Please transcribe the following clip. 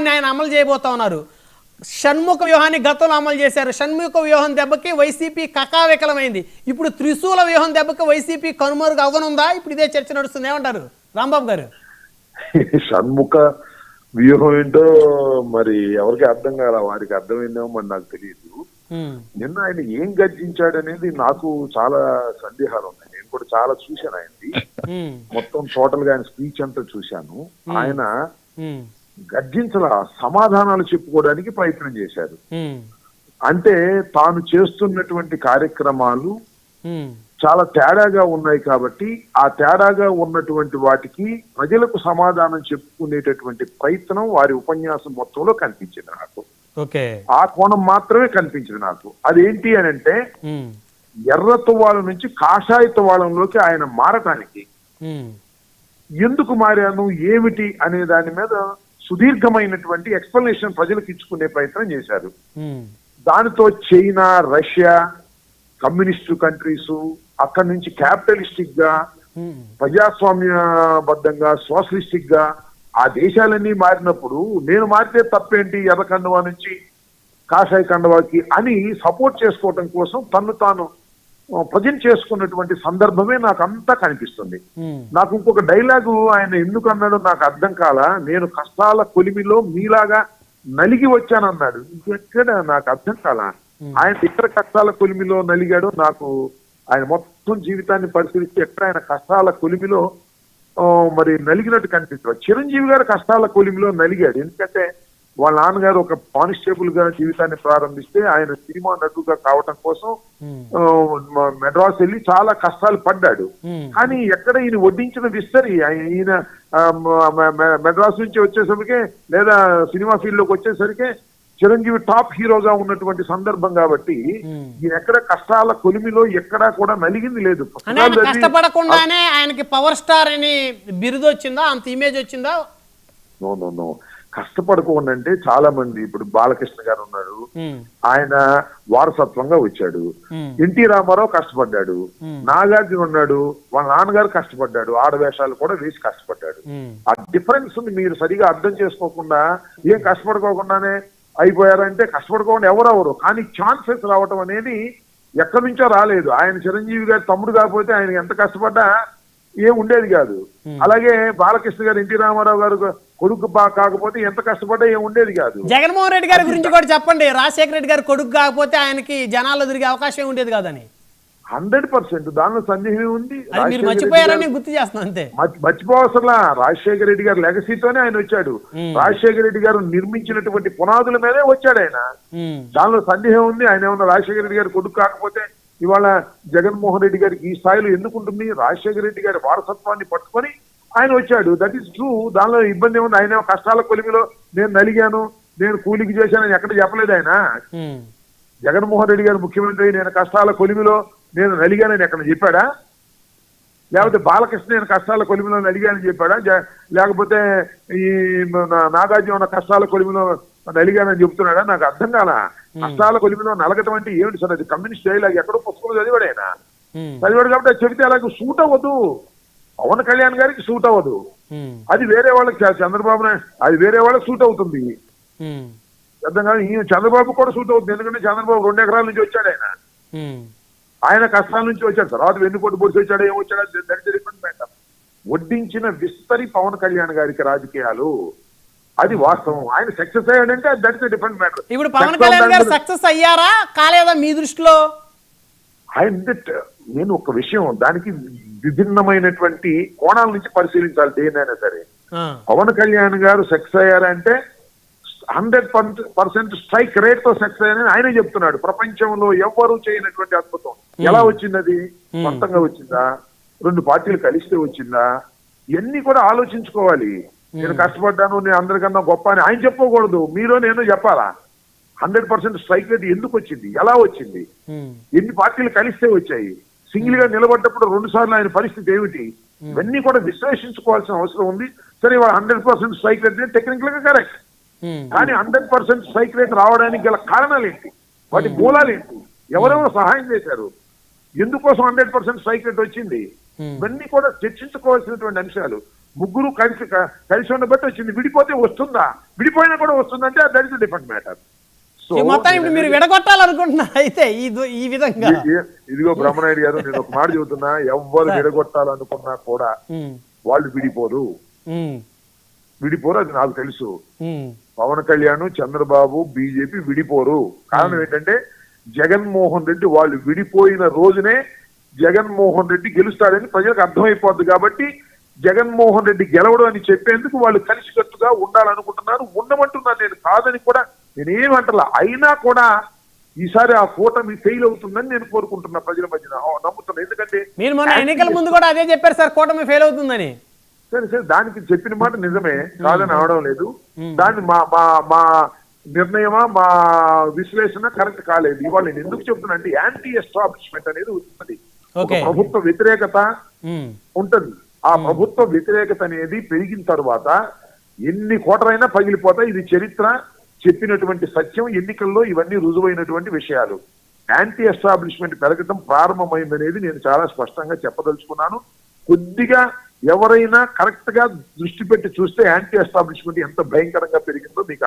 వ్యూహాన్ని ఆయన అమలు చేయబోతా ఉన్నారు. షణ్ముఖ వ్యూహాన్ని గతంలో అమలు చేశారు. షణ్ముఖ వ్యూహం దెబ్బకి వైసీపీ కకావికలమైంది. ఇప్పుడు త్రిశూల వ్యూహం దెబ్బకి వైసీపీ కనుమరుగు అవనుందా? ఇప్పుడు ఇదే చర్చ నడుస్తుంది. ఏమంటారు రాంబాబు గారు? షణ్ముఖ వ్యూహం ఏంటో మరి ఎవరికి అర్థం కాల, వారికి అర్థమైందేమో మరి నాకు తెలియదు. నిన్న ఆయన ఏం గర్జించాడు అనేది నాకు చాలా సందేహాలు ఉన్నాయి. నేను కూడా చాలా చూశాను ఆయనది, మొత్తం టోటల్ గా ఆయన స్పీచ్ అంతా చూశాను. ఆయన గర్జించలా, సమాధానాలు చెప్పుకోవడానికి ప్రయత్నం చేశారు. అంటే తాను చేస్తున్నటువంటి కార్యక్రమాలు చాలా తేడాగా ఉన్నాయి కాబట్టి ఆ తేడాగా ఉన్నటువంటి వాటికి ప్రజలకు సమాధానం చెప్పుకునేటటువంటి ప్రయత్నం వారి ఉపన్యాసం మొత్తంలో కనిపించింది నాకు. ఆ కోణం మాత్రమే కనిపించింది నాకు. అదేంటి అని అంటే ఎర్ర తువ్వాల నుంచి కాషాయ తువ్వాలంలోకి ఆయన మారటానికి ఎందుకు మారాను ఏమిటి అనే దాని మీద సుదీర్ఘమైనటువంటి ఎక్స్ప్లెనేషన్ ప్రజలకు ఇచ్చుకునే ప్రయత్నం చేశారు. దానితో చైనా, రష్యా, కమ్యూనిస్టు కంట్రీస్, అక్కడి నుంచి క్యాపిటలిస్టిక్ గా, ప్రజాస్వామ్యబద్ధంగా, సోషలిస్టిక్ గా ఆ దేశాలన్నీ మారినప్పుడు నేను మారితే తప్పేంటి ఎర్ర కండువా నుంచి కాషాయ కండువాకి అని సపోర్ట్ చేసుకోవటం కోసం తను తాను ప్రజెంట్ చేసుకున్నటువంటి సందర్భమే నాకు అంతా కనిపిస్తుంది. నాకు ఇంకొక డైలాగు ఆయన ఎందుకు అన్నాడో నాకు అర్థం కాల. నేను కష్టాల కొలిమిలో మీలాగా నలిగి వచ్చానన్నాడు. ఇంకెక్కడ నాకు అర్థం కాల. ఆయన ఇతర కష్టాల కొలిమిలో నలిగాడో నాకు, ఆయన మొత్తం జీవితాన్ని పరిశీలిస్తే ఎక్కడ ఆయన కష్టాల కొలిమిలో మరి నలిగినట్టు కనిపిస్తుంది. చిరంజీవి గారు కష్టాల కొలిమిలో నలిగాడు. ఎందుకంటే వాళ్ళ నాన్నగారు ఒక కానిస్టేబుల్ గా జీవితాన్ని ప్రారంభిస్తే ఆయన సినిమా నటుగా కావటం కోసం మెడ్రాస్ వెళ్ళి చాలా కష్టాలు పడ్డాడు. కానీ ఎక్కడ ఈయన వడ్డించిన విస్తరి, ఈయన మెడ్రాస్ నుంచి వచ్చేసరికి లేదా సినిమా ఫీల్డ్ లోకి వచ్చేసరికి చిరంజీవి టాప్ హీరోగా ఉన్నటువంటి సందర్భం కాబట్టి ఈయన ఎక్కడ కష్టాల కొలిమిలో ఎక్కడా కూడా నలిగింది లేదు. కష్టపడకుండానే ఆయనకి పవర్ స్టార్ అని బిరుదు వచ్చిందా, అంత ఇమేజ్ వచ్చిందా? నో కష్టపడకుండా అంటే చాలా మంది, ఇప్పుడు బాలకృష్ణ గారు ఉన్నారు, ఆయన వారసత్వంగా వచ్చాడు. ఎన్టీ రామారావు కష్టపడ్డాడు, నాగార్జున ఉన్నాడు, వాళ్ళ నాన్నగారు కష్టపడ్డాడు, ఆడవేషాలు కూడా వేసి కష్టపడ్డాడు. ఆ డిఫరెన్స్ మీరు సరిగా అర్థం చేసుకోకుండా ఏం కష్టపడుకోకుండానే అయిపోయారంటే కష్టపడుకోకుండా ఎవరెవరు, కానీ ఛాన్సెస్ రావటం అనేది ఎక్కడి నుంచో రాలేదు. ఆయన చిరంజీవి గారి తమ్ముడు కాకపోతే ఆయన ఎంత కష్టపడ్డా ఏం ఉండేది కాదు. అలాగే బాలకృష్ణ గారు ఎన్టీ రామారావు గారు కొడుకు కాకపోతే ఎంత కష్టపడ్డా ఏం ఉండేది కాదు. జగన్మోహన్ రెడ్డి గారి గురించి కూడా చెప్పండి. రాజశేఖర రెడ్డి గారు కొడుకు కాకపోతే ఆయనకి జనాల్లో తిరిగే అవకాశం ఉండేది కాదని. 100% దానిలో సందేహం ఉంది. మీరు మర్చిపోయారని గుర్తు చేస్తున్నాను అంతే. మర్చిపోవసలా రాజశేఖర రెడ్డి గారి లెగసీతోనే ఆయన వచ్చాడు. రాజశేఖర రెడ్డి గారు నిర్మించినటువంటి పునాదుల మీదే వచ్చాడు ఆయన. దానిలో సందేహం ఉంది. ఆయన ఏమన్నా రాజశేఖర రెడ్డి గారి కొడుకు కాకపోతే ఇవాళ జగన్మోహన్ రెడ్డి గారికి ఈ స్థాయిలో ఎందుకుంటుంది? రాజశేఖర రెడ్డి గారి వారసత్వాన్ని పట్టుకొని ఆయన వచ్చాడు. That is true. దానిలో ఇబ్బంది ఏముంది? ఆయన కష్టాల కొలిమిలో నేను నలిగాను, నేను కూలికి చేశానని ఎక్కడ చెప్పలేదు ఆయన. జగన్మోహన్ రెడ్డి గారు ముఖ్యమంత్రి నేను కష్టాల కొలిమిలో నేను నలిగానని ఎక్కడ చెప్పాడా? లేకపోతే బాలకృష్ణ నేను కష్టాల కొలిమిలో నలిగానని చెప్పాడా? లేకపోతే ఈ నాగార్జున ఉన్న కష్టాల కొలిమిలో నలిగానని చెప్తున్నాడా? నాకు అర్థం కాల. కష్టాల కొలిమిలో నలగటం అంటే ఏమిటి సార్? అది కమ్యూనిస్ట్ డైలాగ్ ఎక్కడో పుస్తకంలో చదివాడు ఆయన. చదివాడు కాబట్టి అది చెబితే అలాగే సూట్ అవ్వదు. పవన్ కళ్యాణ్ గారికి సూట్ అవ్వదు. అది వేరే వాళ్ళకి, చంద్రబాబు నాయుడు అది వేరే వాళ్ళకి సూట్ అవుతుంది. అర్థం కాదు. ఈయన చంద్రబాబు కూడా సూట్ అవుతుంది. ఎందుకంటే చంద్రబాబు 2 ఎకరాల నుంచి వచ్చాడు ఆయన. ఆయన కష్టాల నుంచి వచ్చాడు. తర్వాత వెన్నుపోటు పొడిచి వచ్చాడు, ఏమొచ్చాడు దానికి డిఫరెంట్ మ్యాటర్. వడ్డించిన విస్తరి పవన్ కళ్యాణ్ గారికి రాజకీయాలు, అది వాస్తవం. ఆయన సక్సెస్ అయ్యాడంటే దట్స్ డిఫరెంట్ మ్యాటర్. ఇప్పుడు పవన్ కళ్యాణ్ గారు సక్సెస్ అయ్యారా కాలేదా మీ దృష్టిలో? నేను ఒక విషయం దానికి విభిన్నమైనటువంటి కోణాల నుంచి పరిశీలించాలి దేనైనా సరే. పవన్ కళ్యాణ్ గారు సక్సెస్ అయ్యారంటే 100% స్ట్రైక్ రేట్ తో సక్సెస్ అయ్యారని ఆయనే చెప్తున్నాడు. ప్రపంచంలో ఎవ్వరూ చేయనటువంటి అద్భుతం. ఎలా వచ్చింది? అది సొంతంగా వచ్చిందా? 2 పార్టీలు కలిస్తే వచ్చిందా? ఇవన్నీ కూడా ఆలోచించుకోవాలి. నేను కష్టపడ్డాను, నేను అందరికన్నా గొప్ప అని ఆయన చెప్పకూడదు. మీరు నేను చెప్పాలా? 100% స్ట్రైక్ రేట్ ఎందుకు వచ్చింది? ఎలా వచ్చింది? ఎన్ని పార్టీలు కలిస్తే వచ్చాయి? సింగిల్ గా నిలబడ్డప్పుడు 2 సార్లు ఆయన పరిస్థితి ఏమిటి? ఇవన్నీ కూడా విశ్లేషించుకోవాల్సిన అవసరం ఉంది. సరే 100% స్ట్రైక్ రేట్ టెక్నికల్ గా కరెక్ట్, కానీ 100% స్ట్రైక్ రేట్ రావడానికి గల కారణాలు ఏంటి? వాటి మూలాలు ఏంటి? ఎవరెవరు సహాయం చేశారు? ఎందుకోసం 100% స్ట్రైక్ రేట్ వచ్చింది? ఇవన్నీ కూడా చర్చించుకోవాల్సినటువంటి అంశాలు. ముగ్గురు కలిసి ఉండబట్టి వచ్చింది. విడిపోతే వస్తుందా? విడిపోయినా కూడా వస్తుందంటే దట్ ఇస్ డిఫరెంట్ మ్యాటర్. ఈ మొత్తాన్ని ఇప్పుడు మీరు విడగొట్టాలనుకుంటున్నారు అయితే ఈ విధంగా. ఇదిగో బ్రహ్మనాయుడు గారు, నేను ఒక మాట చెబుతున్నా, ఎవ్వరు విడగొట్టాలనుకున్నా కూడా వాళ్ళు విడిపోరు. అది నాకు తెలుసు. పవన్ కళ్యాణ్, చంద్రబాబు, బీజేపీ విడిపోరు. కారణం ఏంటంటే జగన్మోహన్ రెడ్డి వాళ్ళు విడిపోయిన రోజునే జగన్మోహన్ రెడ్డి గెలుస్తాడని ప్రజలకు అర్థమైపోద్ది. కాబట్టి జగన్మోహన్ రెడ్డి గెలవడు అని చెప్పేందుకు వాళ్ళు కలిసికట్టుగా ఉండాలనుకుంటున్నారు. ఉండమంటున్నాను నేను, కాదని కూడా నేనేమంటలా. అయినా కూడా ఈసారి ఆ కూటమి ఫెయిల్ అవుతుందని నేను కోరుకుంటున్నా, ప్రజల మధ్యన నమ్ముతున్నా. ఎందుకంటే మీరు మొన్న ఎన్నికల ముందు కూడా అదే చెప్పారు సార్, కూటమి ఫెయిల్ అవుతుందని. సరే, దానికి చెప్పిన మాట నిజమే, కాదని అనడం లేదు. దాన్ని మా నిర్ణయమా, మా విశ్లేషణ కరెక్ట్ కాలేదు. ఇవాళ నేను ఎందుకు చెప్తున్నా అంటే యాంటీ ఎస్టాబ్లిష్మెంట్ అనేది ఉంటుంది. ప్రభుత్వ వ్యతిరేకత ఉంటది. ఆ ప్రభుత్వ వ్యతిరేకత అనేది పెరిగిన తర్వాత ఎన్ని కోటరైనా పగిలిపోతాయి. ఇది చరిత్ర చెప్పినటువంటి సత్యం. ఎన్నికల్లో ఇవన్నీ రుజువైనటువంటి విషయాలు. యాంటీ ఎస్టాబ్లిష్మెంట్ పెరగటం ప్రారంభమైందనేది నేను చాలా స్పష్టంగా చెప్పదలుచుకున్నాను. కొద్దిగా ఎవరైనా కరెక్ట్ గా దృష్టి పెట్టి చూస్తే యాంటీ ఎస్టాబ్లిష్మెంట్ ఎంత భయంకరంగా పెరిగిందో మీకు